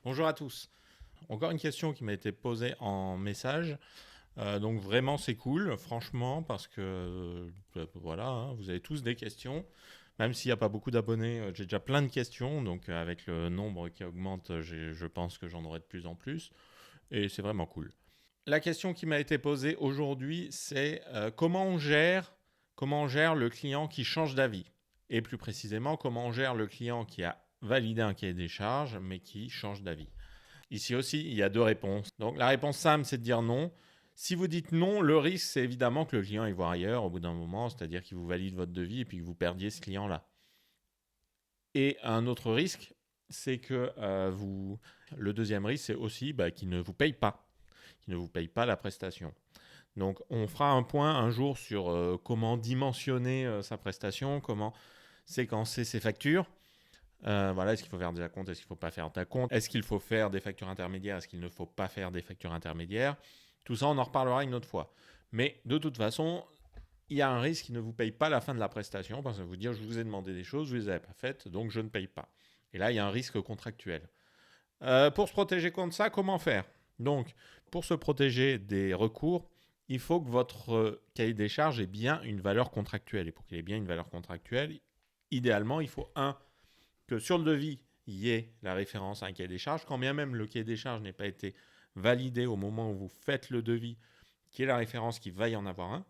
Bonjour à tous. Encore une question qui m'a été posée en message. Donc vraiment c'est cool, franchement, parce que voilà, hein, vous avez tous des questions. Même s'il n'y a pas beaucoup d'abonnés, j'ai déjà plein de questions. Donc avec le nombre qui augmente, je pense que j'en aurai de plus en plus. Et c'est vraiment cool. La question qui m'a été posée aujourd'hui, c'est comment on gère le client qui change d'avis. Et plus précisément, comment on gère le client qui a validé un cahier des charges, mais qui change d'avis. Ici aussi, il y a deux réponses. Donc la réponse simple, c'est de dire non. Si vous dites non, le risque, c'est évidemment que le client il voit ailleurs au bout d'un moment, c'est-à-dire qu'il vous valide votre devis et puis que vous perdiez ce client-là. Et un autre risque, c'est que le deuxième risque, c'est aussi qu'il ne vous paye pas, qu'il ne vous paye pas la prestation. Donc on fera un point un jour sur comment dimensionner sa prestation, comment séquencer ses factures. Voilà, est-ce qu'il faut faire des acomptes, est-ce qu'il ne faut pas faire d'acomptes, est-ce qu'il faut faire des factures intermédiaires, est-ce qu'il ne faut pas faire des factures intermédiaires. Tout ça, on en reparlera une autre fois. Mais de toute façon, il y a un risque qu'il ne vous paye pas la fin de la prestation, parce que vous dire je vous ai demandé des choses, vous ne les avez pas faites, donc je ne paye pas. Et là, il y a un risque contractuel. Pour se protéger contre ça, comment faire? Donc, pour se protéger des recours, il faut que votre cahier des charges ait bien une valeur contractuelle. Et pour qu'il ait bien une valeur contractuelle, idéalement, il faut que sur le devis, il y ait la référence à un cahier des charges, quand bien même le cahier des charges n'ait pas été validé au moment où vous faites le devis, qui est la référence qu'il va y en avoir un.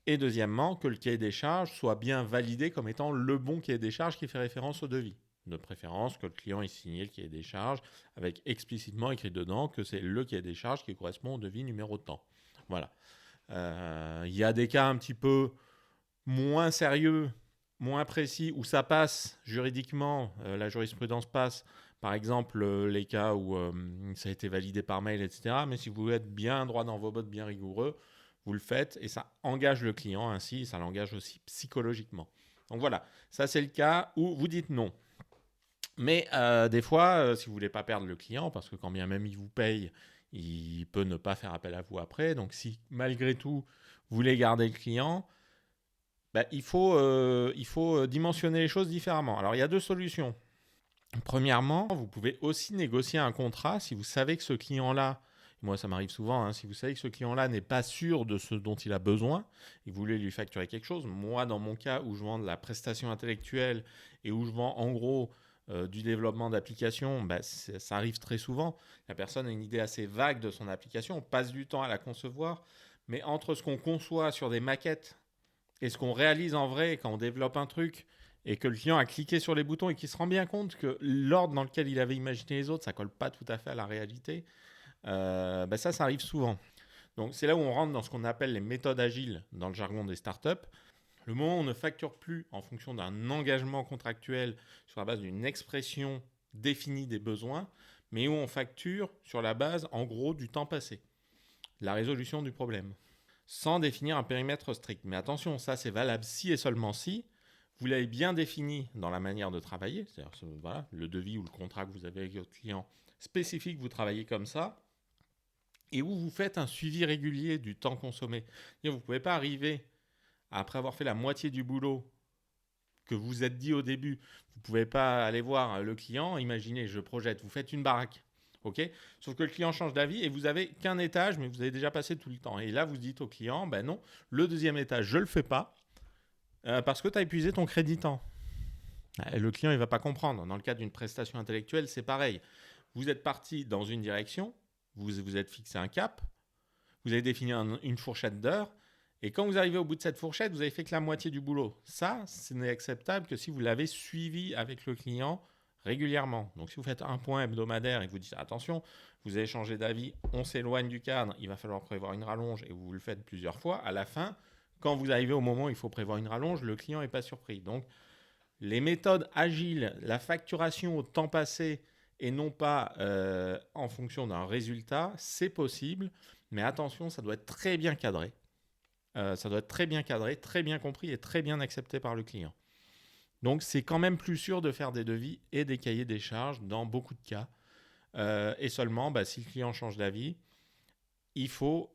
Et deuxièmement, que le cahier des charges soit bien validé comme étant le bon cahier des charges qui fait référence au devis. De préférence que le client ait signé le cahier des charges avec explicitement écrit dedans que c'est le cahier des charges qui correspond au devis numéro de temps. Voilà. Il y a des cas un petit peu moins sérieux, moins précis, où ça passe juridiquement, la jurisprudence passe, par exemple les cas où ça a été validé par mail, etc. Mais si vous êtes bien droit dans vos bottes, bien rigoureux, vous le faites et ça engage le client ainsi, ça l'engage aussi psychologiquement. Donc voilà, ça c'est le cas où vous dites non. Mais des fois, si vous voulez pas perdre le client, parce que quand bien même il vous paye, il peut ne pas faire appel à vous après. Donc si malgré tout, vous voulez garder le client, il faut dimensionner les choses différemment. Alors, il y a deux solutions. Premièrement, vous pouvez aussi négocier un contrat si vous savez que ce client-là, moi ça m'arrive souvent, hein, si vous savez que ce client-là n'est pas sûr de ce dont il a besoin et vous voulez lui facturer quelque chose. Moi, dans mon cas où je vends de la prestation intellectuelle et où je vends en gros du développement d'applications, ça arrive très souvent. La personne a une idée assez vague de son application, on passe du temps à la concevoir, mais entre ce qu'on conçoit sur des maquettes et ce qu'on réalise en vrai quand on développe un truc et que le client a cliqué sur les boutons et qu'il se rend bien compte que l'ordre dans lequel il avait imaginé les autres, ça colle pas tout à fait à la réalité, ça arrive souvent. Donc c'est là où on rentre dans ce qu'on appelle les méthodes agiles dans le jargon des startups. Le moment où on ne facture plus en fonction d'un engagement contractuel sur la base d'une expression définie des besoins, mais où on facture sur la base, en gros, du temps passé, la résolution du problème sans définir un périmètre strict. Mais attention, ça c'est valable si et seulement si vous l'avez bien défini dans la manière de travailler, c'est-à-dire voilà, le devis ou le contrat que vous avez avec votre client spécifique, vous travaillez comme ça, et où vous faites un suivi régulier du temps consommé. Vous ne pouvez pas arriver, après avoir fait la moitié du boulot que vous êtes dit au début, vous ne pouvez pas aller voir le client, imaginez, je projette, vous faites une baraque. Ok. Sauf que le client change d'avis et vous avez qu'un étage, mais vous avez déjà passé tout le temps. Et là, vous dites au client, ben non, le deuxième étage, je ne le fais pas parce que tu as épuisé ton crédit temps. Et le client, il ne va pas comprendre. Dans le cas d'une prestation intellectuelle, c'est pareil. Vous êtes parti dans une direction, vous êtes fixé un cap, vous avez défini une fourchette d'heures, et quand vous arrivez au bout de cette fourchette, vous avez fait que la moitié du boulot. Ça, ce n'est acceptable que si vous l'avez suivi avec le client régulièrement. Donc si vous faites un point hebdomadaire et que vous dites attention, vous avez changé d'avis, on s'éloigne du cadre, il va falloir prévoir une rallonge et vous le faites plusieurs fois, à la fin, quand vous arrivez au moment où il faut prévoir une rallonge, le client n'est pas surpris. Donc les méthodes agiles, la facturation au temps passé et non pas en fonction d'un résultat, c'est possible, mais attention, ça doit être très bien cadré. Ça doit être très bien cadré, très bien compris et très bien accepté par le client. Donc c'est quand même plus sûr de faire des devis et des cahiers des charges dans beaucoup de cas. Et seulement, si le client change d'avis, il faut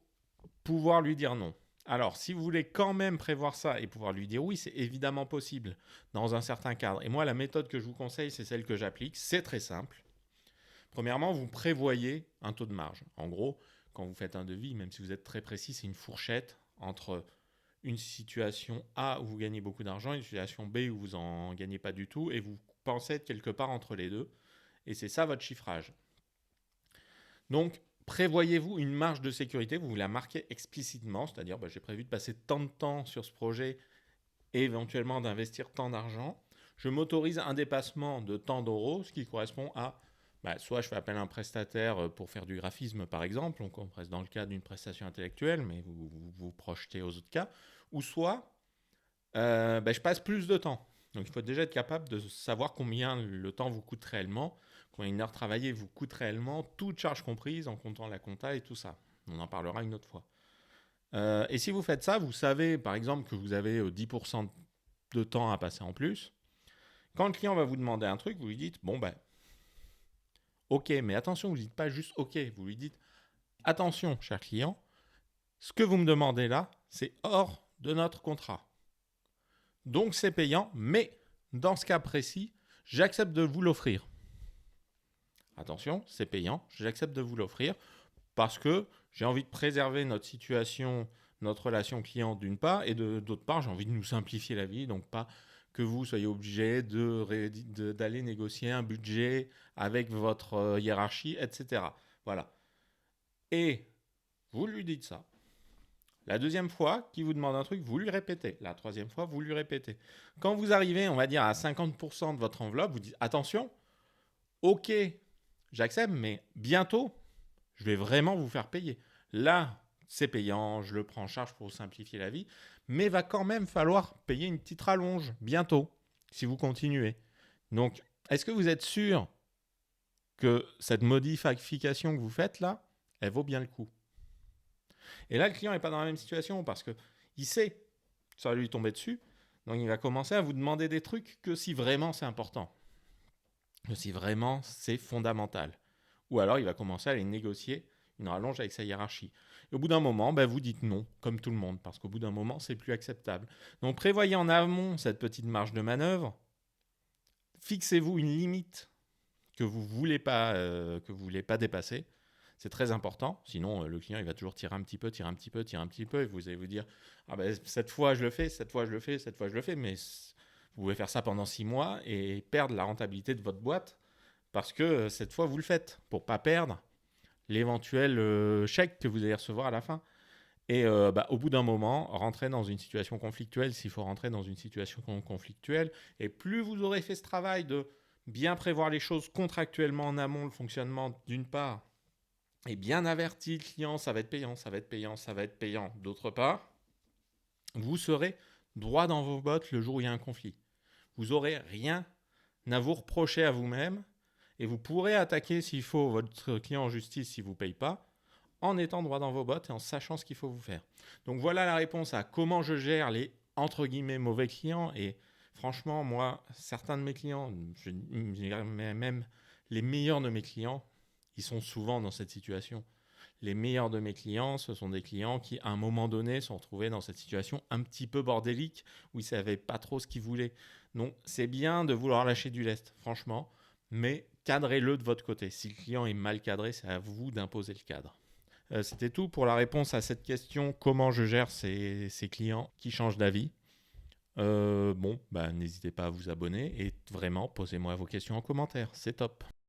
pouvoir lui dire non. Alors, si vous voulez quand même prévoir ça et pouvoir lui dire oui, c'est évidemment possible dans un certain cadre. Et moi, la méthode que je vous conseille, c'est celle que j'applique. C'est très simple. Premièrement, vous prévoyez un taux de marge. En gros, quand vous faites un devis, même si vous êtes très précis, c'est une fourchette entre une situation A où vous gagnez beaucoup d'argent et une situation B où vous n'en gagnez pas du tout et vous pensez être quelque part entre les deux. Et c'est ça votre chiffrage. Donc, prévoyez-vous une marge de sécurité, vous la marquez explicitement, c'est-à-dire j'ai prévu de passer tant de temps sur ce projet et éventuellement d'investir tant d'argent. Je m'autorise un dépassement de tant d'euros, ce qui correspond à soit je fais appel à un prestataire pour faire du graphisme par exemple, donc on reste dans le cadre d'une prestation intellectuelle, mais vous projetez aux autres cas, ou soit je passe plus de temps. Donc il faut déjà être capable de savoir combien le temps vous coûte réellement, combien une heure travaillée vous coûte réellement, toute charge comprise en comptant la compta et tout ça. On en parlera une autre fois. Et si vous faites ça, vous savez par exemple que vous avez 10% de temps à passer en plus. Quand le client va vous demander un truc, vous lui dites ok, mais attention, vous ne dites pas juste ok, vous lui dites attention, cher client, ce que vous me demandez là, c'est hors de notre contrat. Donc c'est payant, mais dans ce cas précis, j'accepte de vous l'offrir. Attention, c'est payant, j'accepte de vous l'offrir parce que j'ai envie de préserver notre situation, notre relation client d'une part, et d'autre part, j'ai envie de nous simplifier la vie, donc pas que vous soyez obligé d'aller négocier un budget avec votre hiérarchie, etc. Voilà. Et vous lui dites ça. La deuxième fois qu'il vous demande un truc, vous lui répétez. La troisième fois, vous lui répétez. Quand vous arrivez, on va dire, à 50% de votre enveloppe, vous dites attention, ok, j'accepte, mais bientôt, je vais vraiment vous faire payer. Là, c'est payant, je le prends en charge pour vous simplifier la vie, mais va quand même falloir payer une petite rallonge bientôt, si vous continuez. Donc, est-ce que vous êtes sûr que cette modification que vous faites là, elle vaut bien le coup? Et là, le client n'est pas dans la même situation parce qu'il sait que ça va lui tomber dessus, donc il va commencer à vous demander des trucs que si vraiment c'est important, que si vraiment c'est fondamental. Ou alors il va commencer à aller négocier une rallonge avec sa hiérarchie. Et au bout d'un moment, vous dites non, comme tout le monde, parce qu'au bout d'un moment, c'est plus acceptable. Donc prévoyez en amont cette petite marge de manœuvre. Fixez-vous une limite que vous voulez pas dépasser. C'est très important. Sinon, le client il va toujours tirer un petit peu, et vous allez vous dire cette fois je le fais, cette fois je le fais, cette fois je le fais. Mais vous pouvez faire ça pendant 6 mois et perdre la rentabilité de votre boîte parce que cette fois vous le faites pour pas perdre l'éventuel chèque que vous allez recevoir à la fin. Et au bout d'un moment, rentrer dans une situation conflictuelle, s'il faut rentrer dans une situation conflictuelle, et plus vous aurez fait ce travail de bien prévoir les choses contractuellement en amont, le fonctionnement d'une part, et bien averti le client, ça va être payant, ça va être payant, ça va être payant, d'autre part, vous serez droit dans vos bottes le jour où il y a un conflit. Vous n'aurez rien à vous reprocher à vous-même, et vous pourrez attaquer s'il faut votre client en justice s'il ne vous paye pas, en étant droit dans vos bottes et en sachant ce qu'il faut vous faire. Donc voilà la réponse à comment je gère les entre guillemets mauvais clients. Et franchement, moi, certains de mes clients, même les meilleurs de mes clients, ils sont souvent dans cette situation. Les meilleurs de mes clients, ce sont des clients qui, à un moment donné, se sont retrouvés dans cette situation un petit peu bordélique, où ils ne savaient pas trop ce qu'ils voulaient. Donc, c'est bien de vouloir lâcher du lest, franchement, mais cadrez-le de votre côté. Si le client est mal cadré, c'est à vous d'imposer le cadre. C'était tout pour la réponse à cette question, comment je gère ces clients qui changent d'avis. N'hésitez pas à vous abonner et vraiment, posez-moi vos questions en commentaire, c'est top.